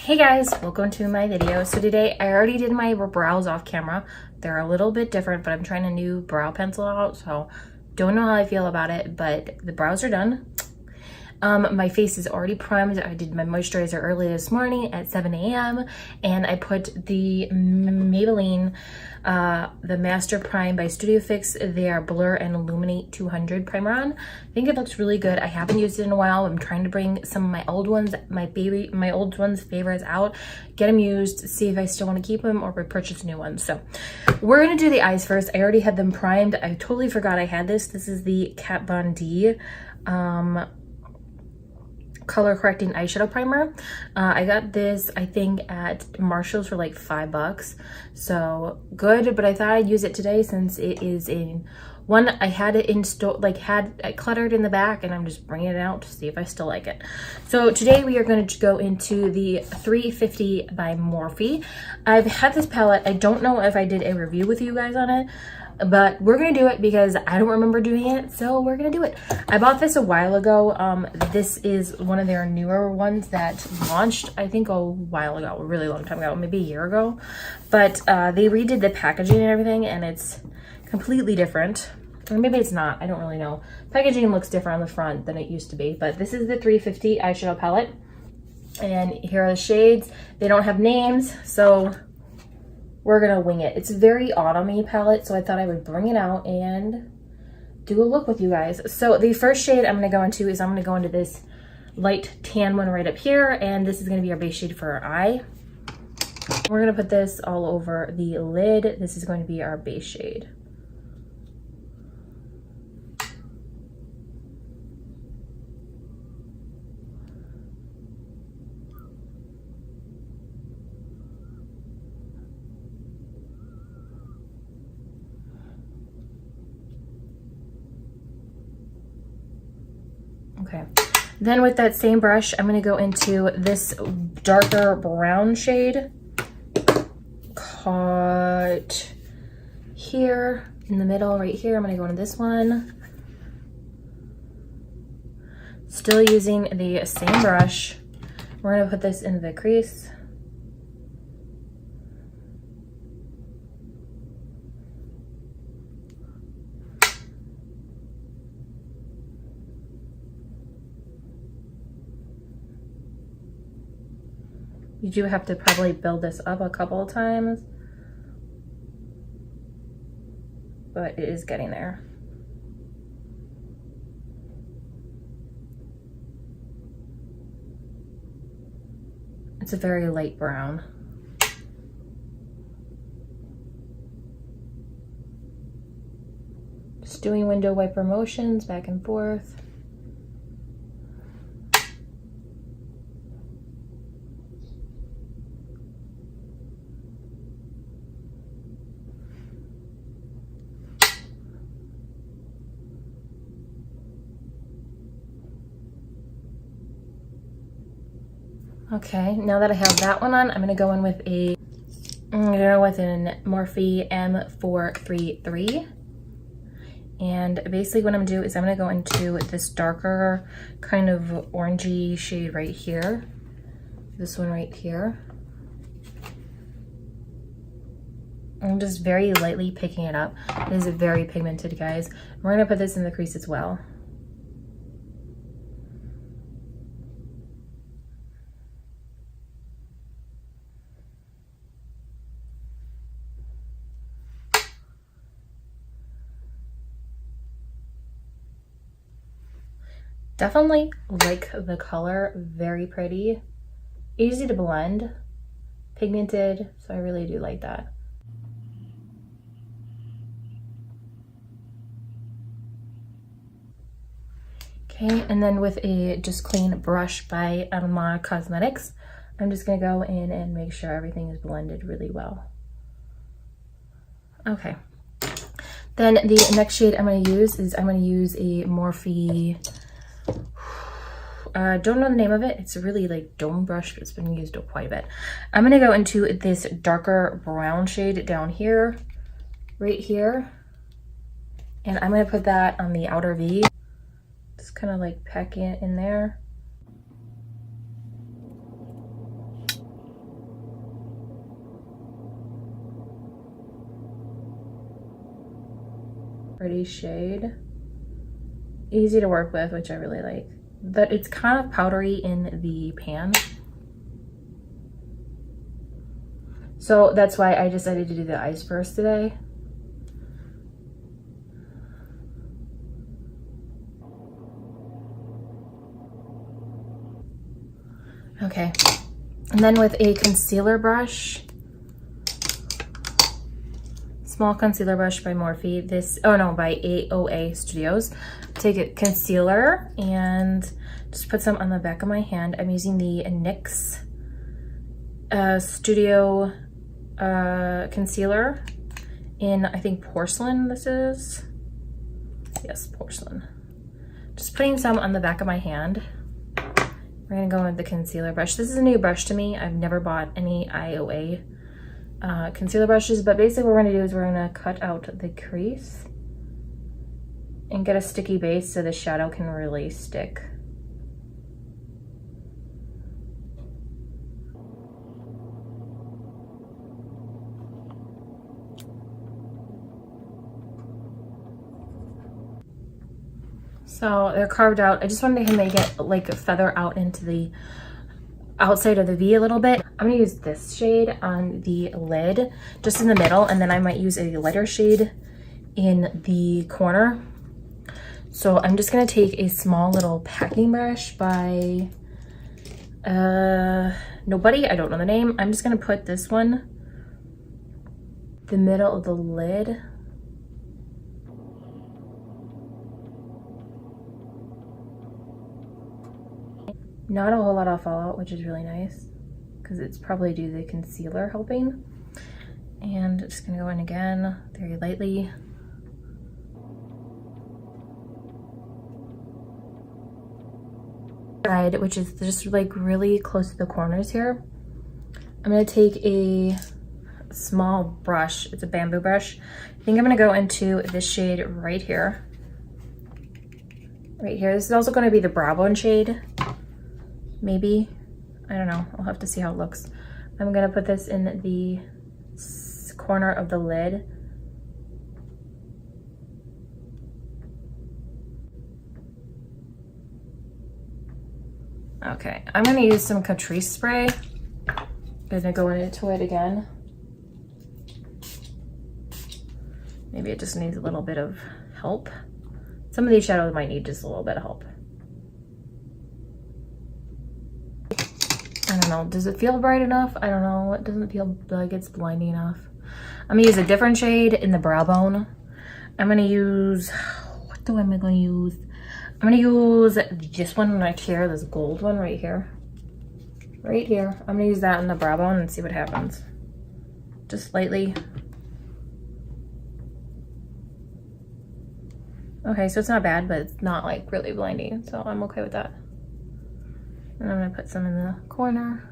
Hey guys, welcome to my video. So today I already did my brows off camera. They're a little bit different, but I'm trying a new brow pencil out, so don't know how I feel about it, but the brows are done. My face is already primed. I did my moisturizer early this morning at 7 a.m. and I put the Maybelline the Master Prime by Studio Fix. They are Blur and Illuminate 200 primer on. I think it looks really good. I haven't used it in a while. I'm trying to bring some of my old ones, my old ones favorites out, get them used, see if I still want to keep them or repurchase new ones. So we're gonna do the eyes first. I already had them primed. I totally forgot I had this. This is the Kat Von D color correcting eyeshadow primer. I got this I think at Marshall's for like $5, so good, but I thought I'd use it today since it is in one. I had it in store, like had it cluttered in the back, and I'm just bringing it out to see if I still like it. So today we are going to go into the 350 by Morphe. I've had this palette. I don't know if I did a review with you guys on it, but we're gonna do it because I don't remember doing it, so we're gonna do it. I bought this a while ago. This is one of their newer ones that launched, I think, a while ago, a really long time ago, maybe a year ago. But they redid the packaging and everything, and it's completely different. Or maybe it's not, I don't really know. Packaging looks different on the front than it used to be, but this is the 350 eyeshadow palette. And here are the shades. They don't have names, so we're gonna wing it. It's a very autumn-y palette, so I thought I would bring it out and do a look with you guys. So the first shade I'm gonna go into is I'm gonna go into this light tan one right up here, and this is gonna be our base shade for our eye. We're gonna put this all over the lid. This is going to be our base shade. Okay, then with that same brush, I'm gonna go into this darker brown shade caught here in the middle right here. I'm gonna go into this one. Still using the same brush. We're gonna put this in the crease. You do have to probably build this up a couple of times, but it is getting there. It's a very light brown. Just doing window wiper motions back and forth. Okay, now that I have that one on, I'm gonna go in with a Morphe M433. And basically what I'm gonna do is I'm gonna go into this darker kind of orangey shade right here. This one right here. I'm just very lightly picking it up. It is very pigmented, guys. We're gonna put this in the crease as well. Definitely like the color, very pretty, easy to blend, pigmented, so I really do like that. Okay, and then with a just clean brush by Alma Cosmetics, I'm just gonna go in and make sure everything is blended really well. Okay, then the next shade I'm gonna use is I'm gonna use a Morphe, don't know the name of it. It's a really like dome brush, but it's been used quite a bit. I'm gonna go into this darker brown shade down here, right here. And I'm gonna put that on the outer V. Just kind of like packing it in there. pretty shade. Easy to work with, which I really like. But it's kind of powdery in the pan. So that's why I decided to do the eyes first today. Okay, and then with a concealer brush, small concealer brush by Morphe, by AOA Studios. Take a concealer and just put some on the back of my hand. I'm using the NYX Studio concealer in, I think, porcelain this is. Yes, porcelain. Just putting some on the back of my hand. We're gonna go with the concealer brush. This is a new brush to me. I've never bought any IOA concealer brushes, but basically what we're gonna do is we're gonna cut out the crease and get a sticky base so the shadow can really stick. So they're carved out. I just wanted to make it like a feather out into the outside of the V a little bit. I'm gonna use this shade on the lid, just in the middle, and then I might use a lighter shade in the corner. So I'm just gonna take a small little packing brush by nobody, I don't know the name. I'm just gonna put this one, the middle of the lid. Not a whole lot of fallout, which is really nice because it's probably due to the concealer helping. And just gonna go in again very lightly. Side, which is just like really close to the corners here. I'm gonna take a small brush, it's a bamboo brush. I think I'm gonna go into this shade right here. Right here, this is also gonna be the brow bone shade. Maybe, I don't know, I'll have to see how it looks. I'm gonna put this in the corner of the lid. Okay, I'm gonna use some Catrice spray. I'm gonna go into it again. Maybe it just needs a little bit of help. Some of these shadows might need just a little bit of help. I don't know, does it feel bright enough? I don't know, it doesn't feel like it's blinding enough. I'm gonna use a different shade in the brow bone. I'm gonna use, what am I gonna use? I'm gonna use this one right here, this gold one right here. Right here. I'm gonna use that in the brow bone and see what happens. Just lightly. Okay, so it's not bad, but it's not like really blinding, so I'm okay with that. And I'm gonna put some in the corner.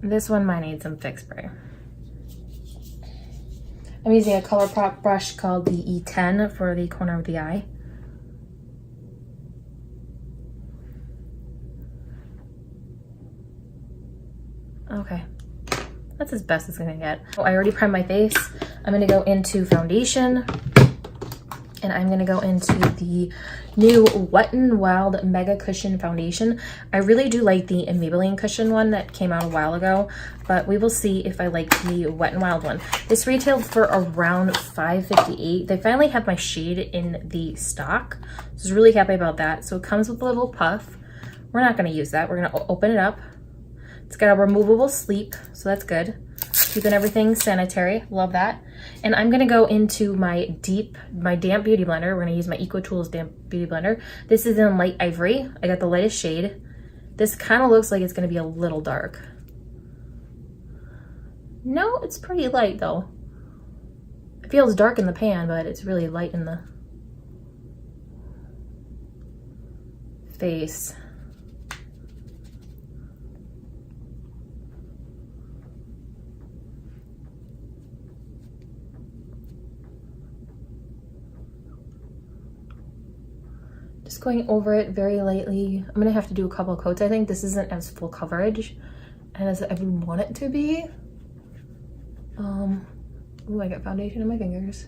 This one might need some fix spray. I'm using a ColourPop brush called the E10 for the corner of the eye. Okay, that's as best it's gonna get. I already primed my face. I'm gonna go into foundation, and I'm gonna go into the new Wet n Wild Mega Cushion Foundation. I really do like the Maybelline Cushion one that came out a while ago, but we will see if I like the Wet n Wild one. This retailed for around $5.58. They finally have my shade in the stock, so I was really happy about that. So it comes with a little puff. We're not gonna use that. We're gonna open it up. It's got a removable sleeve, so that's good. Keeping everything sanitary, love that. And I'm gonna go into my damp beauty blender. We're gonna use my EcoTools damp beauty blender. This is in light ivory. I got the lightest shade. This kind of looks like it's gonna be a little dark. No, it's pretty light though. It feels dark in the pan, but it's really light in the face. Just going over it very lightly. I'm gonna have to do a couple of coats. I think this isn't as full coverage as I would want it to be. Ooh, I got foundation in my fingers.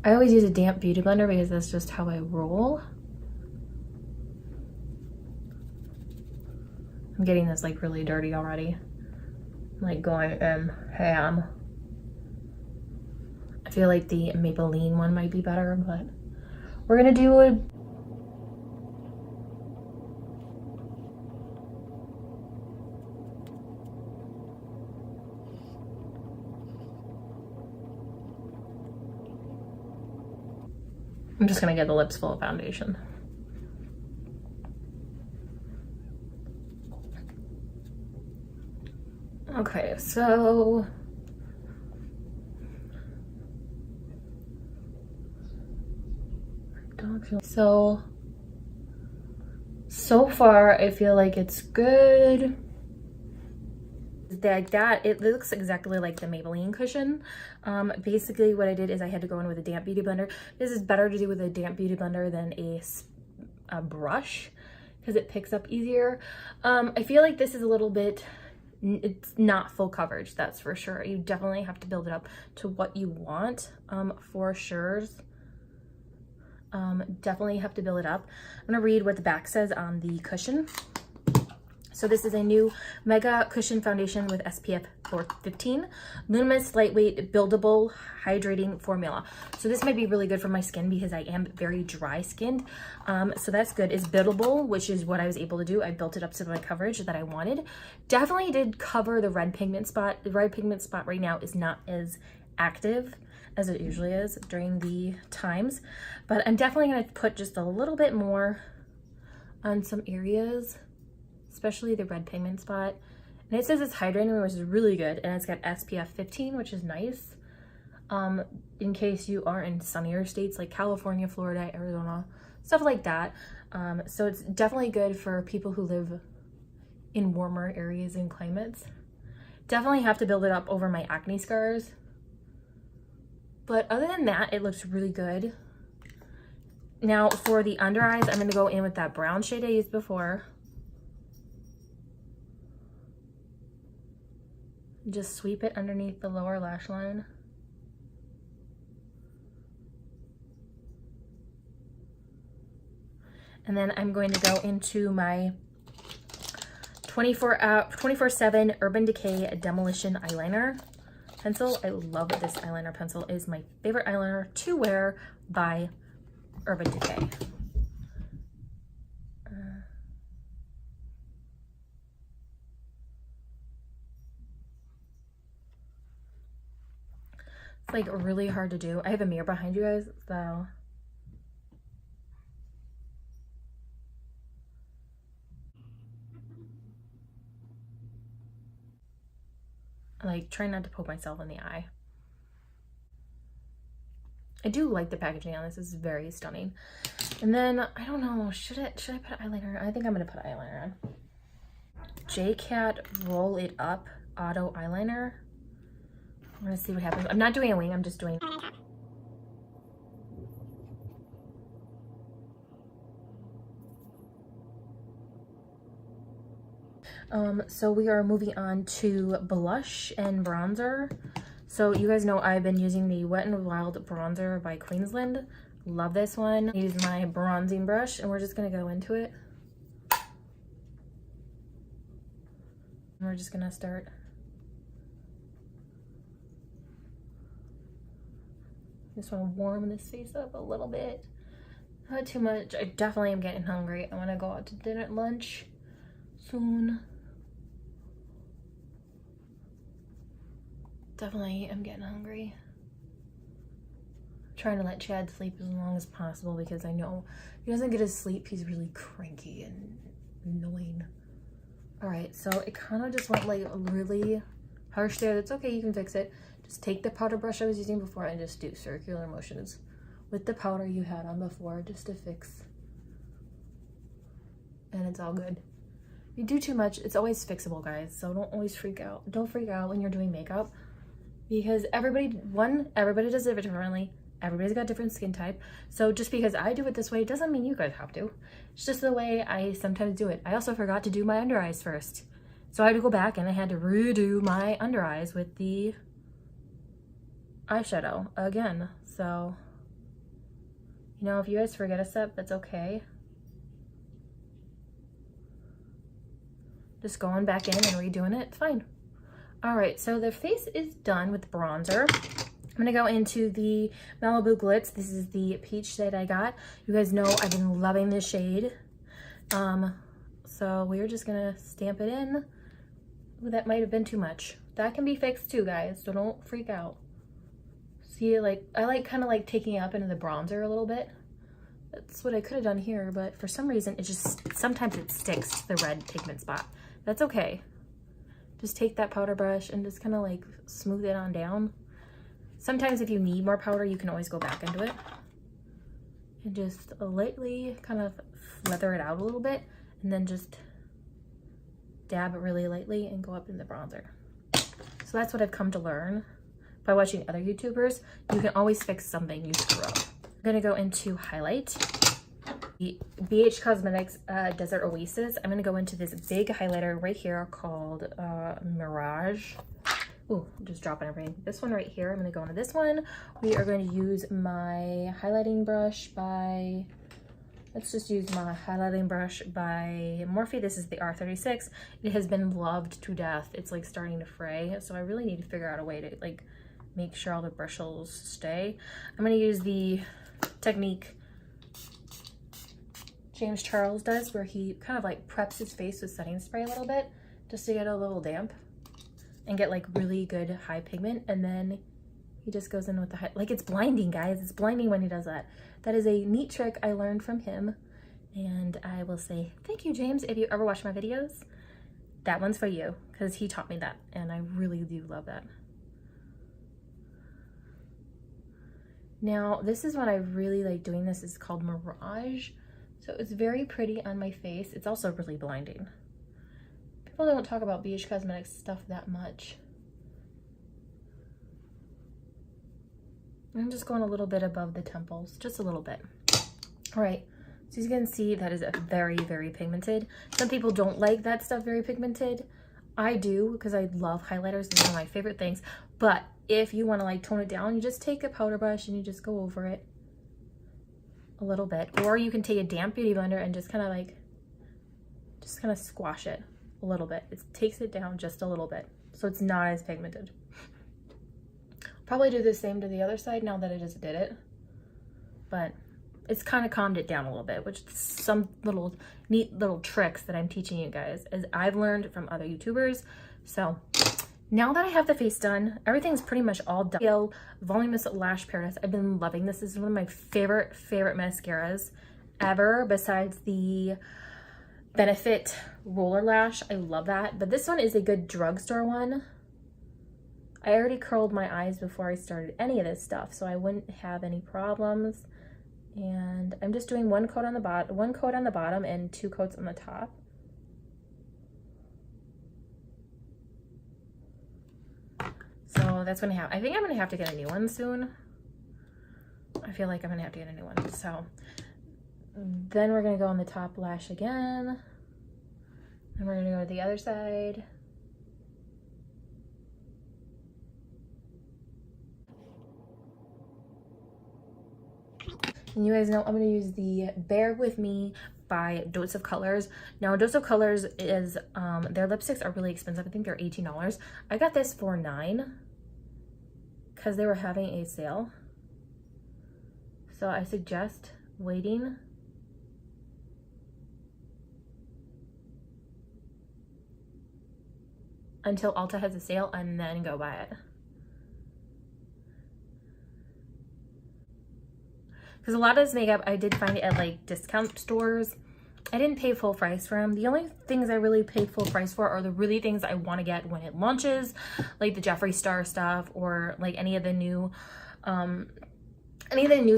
I always use a damp beauty blender because that's just how I roll. I'm getting this like really dirty already. I'm like going ham. I feel like the Maybelline one might be better, but we're gonna do a I'm just gonna get the lips full of foundation. Okay, so so far I feel like it's good. Like that, it looks exactly like the Maybelline cushion. Basically what I did is I had to go in with a damp beauty blender. This is better to do with a damp beauty blender than a brush because it picks up easier. I feel like this is a little bit, it's not full coverage, that's for sure. You definitely have to build it up to what you want, for sure. Definitely have to build it up. I'm gonna read what the back says on the cushion. So this is a new Mega Cushion Foundation with SPF 15, luminous, lightweight, buildable, hydrating formula. So this might be really good for my skin because I am very dry skinned. So that's good. It's buildable, which is what I was able to do. I built it up to my coverage that I wanted. Definitely did cover the red pigment spot. The red pigment spot right now is not as active as it usually is during the times, but I'm definitely going to put just a little bit more on some areas, especially the red pigment spot. And it says it's hydrating, which is really good, and it's got SPF 15, which is nice, in case you are in sunnier states like California, Florida, Arizona, stuff like that. So it's definitely good for people who live in warmer areas and climates. Definitely have to build it up over my acne scars, but other than that, it looks really good. Now for the under eyes, I'm going to go in with that brown shade I used before. Just sweep it underneath the lower lash line. And then I'm going to go into my 24/7 Urban Decay Demolition Eyeliner pencil. I love this eyeliner pencil. It is my favorite eyeliner to wear by Urban Decay. It's like really hard to do. I have a mirror behind you guys, so I like try not to poke myself in the eye. I do like the packaging on this. This is very stunning. And then I don't know, should I put eyeliner? I think I'm gonna put eyeliner on. J-Cat Roll It Up Auto Eyeliner. I'm gonna see what happens. I'm not doing a wing, I'm just doing. So we are moving on to blush and bronzer. So you guys know I've been using the Wet n Wild bronzer by Queensland. Love this one. I use my bronzing brush and we're just gonna go into it. And we're just gonna start. Just want to warm this face up a little bit. Not too much. I definitely am getting hungry. I want to go out to dinner at lunch soon. Definitely am getting hungry. I'm trying to let Chad sleep as long as possible because I know if he doesn't get his sleep, he's really cranky and annoying. All right, so it kind of just went like really harsh there. That's okay, you can fix it. Just take the powder brush I was using before and just do circular motions with the powder you had on before just to fix. And it's all good. If you do too much, it's always fixable, guys. So don't always freak out. Don't freak out when you're doing makeup because everybody does it differently. Everybody's got different skin type. So just because I do it this way doesn't mean you guys have to. It's just the way I sometimes do it. I also forgot to do my under eyes first. So I had to go back and I had to redo my under eyes with the eyeshadow again. So You know, if you guys forget a step, that's okay. Just going back in and redoing it, it's fine. All right, so the face is done with the bronzer. I'm gonna go into the Malibu Glitz. This is the peach shade I got. You guys know I've been loving this shade. So we're just gonna stamp it in. Ooh, that might have been too much. That can be fixed too, guys, so don't freak out. See, like, I like kind of like taking it up into the bronzer a little bit. That's what I could have done here, but for some reason it just, sometimes it sticks to the red pigment spot. That's okay. Just take that powder brush and just kind of like smooth it on down. Sometimes if you need more powder, you can always go back into it. And just lightly kind of feather it out a little bit, and then just dab it really lightly and go up in the bronzer. So that's what I've come to learn by watching other YouTubers. You can always fix something you screw up. I'm gonna go into highlight. The BH Cosmetics Desert Oasis. I'm gonna go into this big highlighter right here called Mirage. Ooh, I'm just dropping everything. This one right here, I'm gonna go into this one. We are going to use my highlighting brush by, let's just use my highlighting brush by Morphe. This is the R36. It has been loved to death. It's like starting to fray, so I really need to figure out a way to like make sure all the bristles stay. I'm gonna use the technique James Charles does, where he kind of like preps his face with setting spray a little bit just to get a little damp and get like really good high pigment, and then he just goes in with the high, like, it's blinding, guys. It's blinding when he does that. That is a neat trick I learned from him, and I will say thank you, James. If you ever watch my videos, that one's for you, because he taught me that, and I really do love that. Now, this is what I really like doing. This is called Mirage. So it's very pretty on my face. It's also really blinding. People don't talk about BH Cosmetics stuff that much. I'm just going a little bit above the temples, just a little bit. All right, so you can see that is very, very pigmented. Some people don't like that stuff very pigmented. I do, because I love highlighters. It's one of my favorite things. But if you want to like tone it down, you just take a powder brush and you just go over it a little bit, or you can take a damp beauty blender and just kind of like, just kind of squash it a little bit. It takes it down just a little bit, so it's not as pigmented. Probably do the same to the other side now that I just did it, but it's kind of calmed it down a little bit, which is some little neat little tricks that I'm teaching you guys as I've learned from other YouTubers. So now that I have the face done, everything's pretty much all done. Voluminous Lash Paradise. I've been loving this. This is one of my favorite mascaras ever, besides the Benefit Roller Lash. I love that. But this one is a good drugstore one. I already curled my eyes before I started any of this stuff, so I wouldn't have any problems. And I'm just doing one coat on the bottom and 2 coats on the top. So that's gonna happen. I think I'm gonna have to get a new one soon. I feel like I'm gonna have to get a new one. So then we're gonna go on the top lash again. And we're gonna go to the other side. And you guys know I'm gonna use the Bear With Me by Dose of Colors. Now, Dose of Colors is, their lipsticks are really expensive. I think they're $18. I got this for $9 because they were having a sale. So I suggest waiting until Ulta has a sale and then go buy it. Because a lot of this makeup, I did find it at like discount stores. I didn't pay full price for them. The only things I really pay full price for are the really things I want to get when it launches, like the Jeffree Star stuff, or like any of the new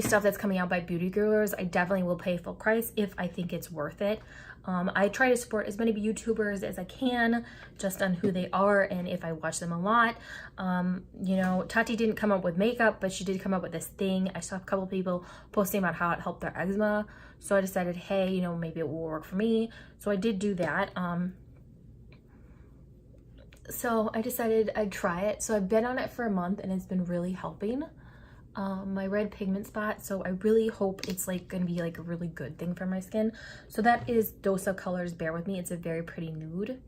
stuff that's coming out by beauty gurus. I definitely will pay full price if I think it's worth it. I try to support as many YouTubers as I can, just on who they are and if I watch them a lot. You know, Tati didn't come up with makeup, but she did come up with this thing. I saw a couple people posting about how it helped their eczema. So I decided, hey, you know, maybe it will work for me. So I did do that. So I decided I'd try it. So I've been on it for a month and it's been really helping. my red pigment spot, so I really hope it's like gonna be like a really good thing for my skin. So that is Dosa Colors Bear With Me. It's a very pretty nude.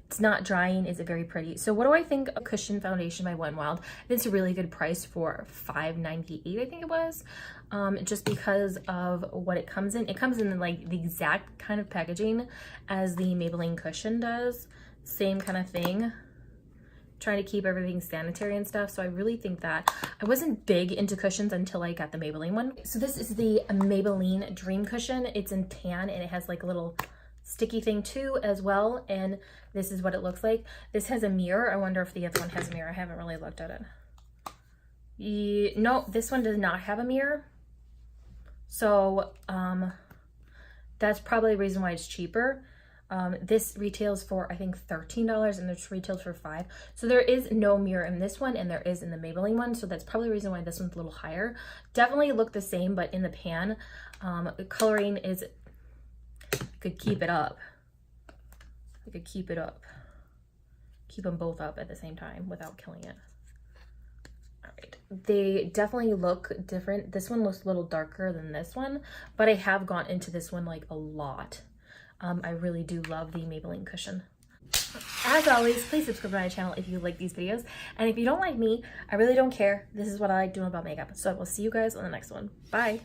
It's not drying, is it very pretty? So what do I think of Cushion Foundation by Wet n Wild? It's a really good price for $5.98, I think it was. Just because of what it comes in. It comes in like the exact kind of packaging as the Maybelline Cushion does. Same kind of thing. Trying to keep everything sanitary and stuff, so I really think that I wasn't big into cushions until I got the Maybelline one. So this is the Maybelline Dream Cushion. It's in tan and it has like a little sticky thing too as well, and this is what it looks like. This has a mirror. I wonder if the other one has a mirror. I haven't really looked at it. No, this one does not have a mirror, so that's probably the reason why it's cheaper. This retails for, I think, $13 and this retails for $5. So there is no mirror in this one and there is in the Maybelline one. So that's probably the reason why this one's a little higher. Definitely look the same, but in the pan, the coloring is, I could keep it up. I could keep it up. Keep them both up at the same time without killing it. All right, they definitely look different. This one looks a little darker than this one, but I have gone into this one like a lot. I really do love the Maybelline Cushion. As always, please subscribe to my channel if you like these videos. And if you don't like me, I really don't care. This is what I like doing about makeup. So I will see you guys on the next one. Bye.